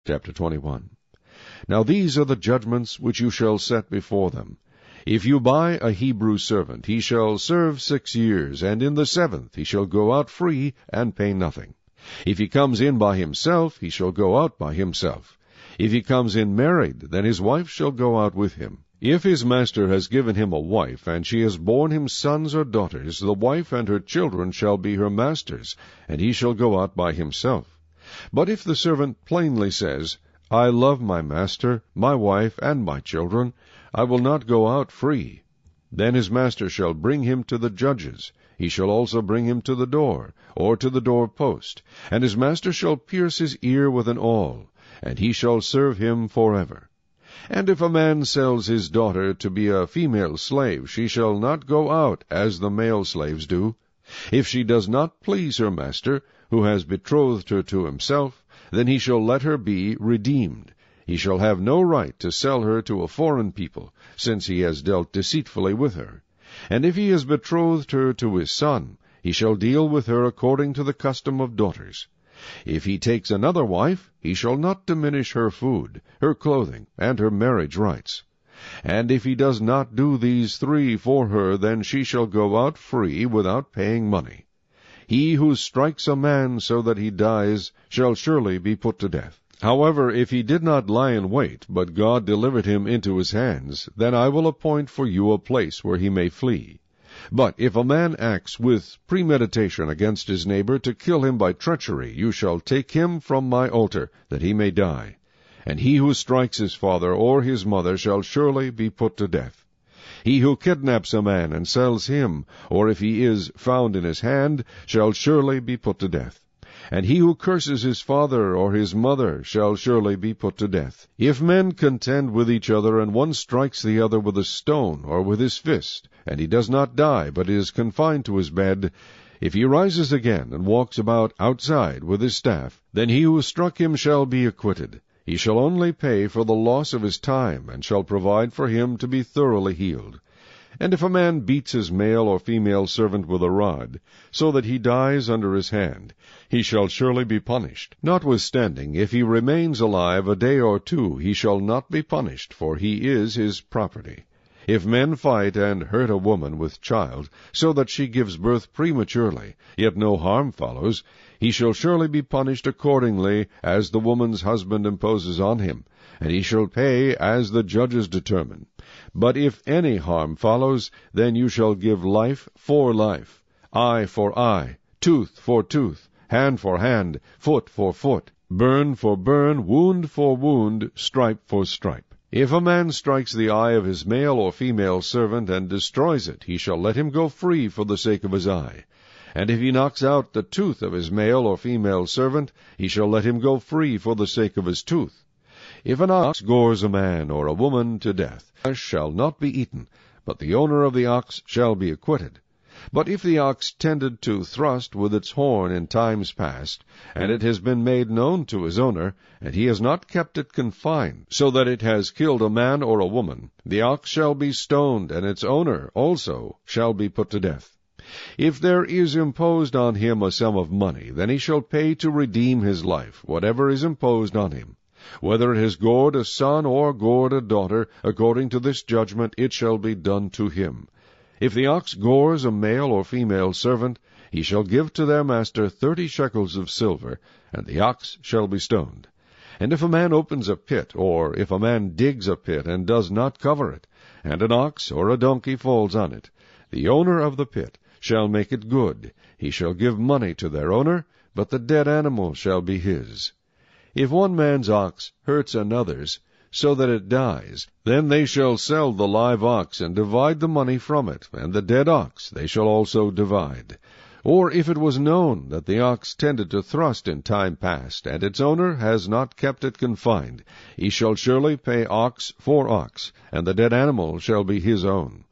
Chapter 21. Now these are the judgments which you shall set before them. If you buy a Hebrew servant, he shall serve 6 years, and in the 7th he shall go out free, and pay nothing. If he comes in by himself, he shall go out by himself. If he comes in married, then his wife shall go out with him. If his master has given him a wife, and she has borne him sons or daughters, the wife and her children shall be her master's, and he shall go out by himself. But if the servant plainly says, I love my master, my wife, and my children, I will not go out free, then his master shall bring him to the judges. He shall also bring him to the door, or to the doorpost, and his master shall pierce his ear with an awl, and he shall serve him forever. And if a man sells his daughter to be a female slave, she shall not go out as the male slaves do. If she does not please her master, who has betrothed her to himself, then he shall let her be redeemed. He shall have no right to sell her to a foreign people, since he has dealt deceitfully with her. And if he has betrothed her to his son, he shall deal with her according to the custom of daughters. If he takes another wife, he shall not diminish her food, her clothing, and her marriage rights. And if he does not do these 3 for her, then she shall go out free without paying money. He who strikes a man so that he dies shall surely be put to death. However, if he did not lie in wait, but God delivered him into his hands, then I will appoint for you a place where he may flee. But if a man acts with premeditation against his neighbor to kill him by treachery, you shall take him from my altar, that he may die. And he who strikes his father or his mother shall surely be put to death. He who kidnaps a man and sells him, or if he is found in his hand, shall surely be put to death. And he who curses his father or his mother shall surely be put to death. If men contend with each other, and one strikes the other with a stone or with his fist, and he does not die, but is confined to his bed, if he rises again and walks about outside with his staff, then he who struck him shall be acquitted. He shall only pay for the loss of his time, and shall provide for him to be thoroughly healed. And if a man beats his male or female servant with a rod, so that he dies under his hand, he shall surely be punished. Notwithstanding, if he remains alive a day or 2, he shall not be punished, for he is his property. If men fight and hurt a woman with child, so that she gives birth prematurely, yet no harm follows, he shall surely be punished accordingly as the woman's husband imposes on him, and he shall pay as the judges determine. But if any harm follows, then you shall give life for life, eye for eye, tooth for tooth, hand for hand, foot for foot, burn for burn, wound for wound, stripe for stripe. If a man strikes the eye of his male or female servant and destroys it, he shall let him go free for the sake of his eye. And if he knocks out the tooth of his male or female servant, he shall let him go free for the sake of his tooth. If an ox gores a man or a woman to death, flesh shall not be eaten, but the owner of the ox shall be acquitted. But if the ox tended to thrust with its horn in times past, and it has been made known to his owner, and he has not kept it confined, so that it has killed a man or a woman, the ox shall be stoned, and its owner also shall be put to death. If there is imposed on him a sum of money, then he shall pay to redeem his life, whatever is imposed on him. Whether it has gored a son or gored a daughter, according to this judgment it shall be done to him. If the ox gores a male or female servant, he shall give to their master 30 shekels of silver, and the ox shall be stoned. And if a man opens a pit, or if a man digs a pit and does not cover it, and an ox or a donkey falls on it, the owner of the pit shall make it good. He shall give money to their owner, but the dead animal shall be his. If one man's ox hurts another's, so that it dies, then they shall sell the live ox and divide the money from it, and the dead ox they shall also divide. Or if it was known that the ox tended to thrust in time past, and its owner has not kept it confined, he shall surely pay ox for ox, and the dead animal shall be his own.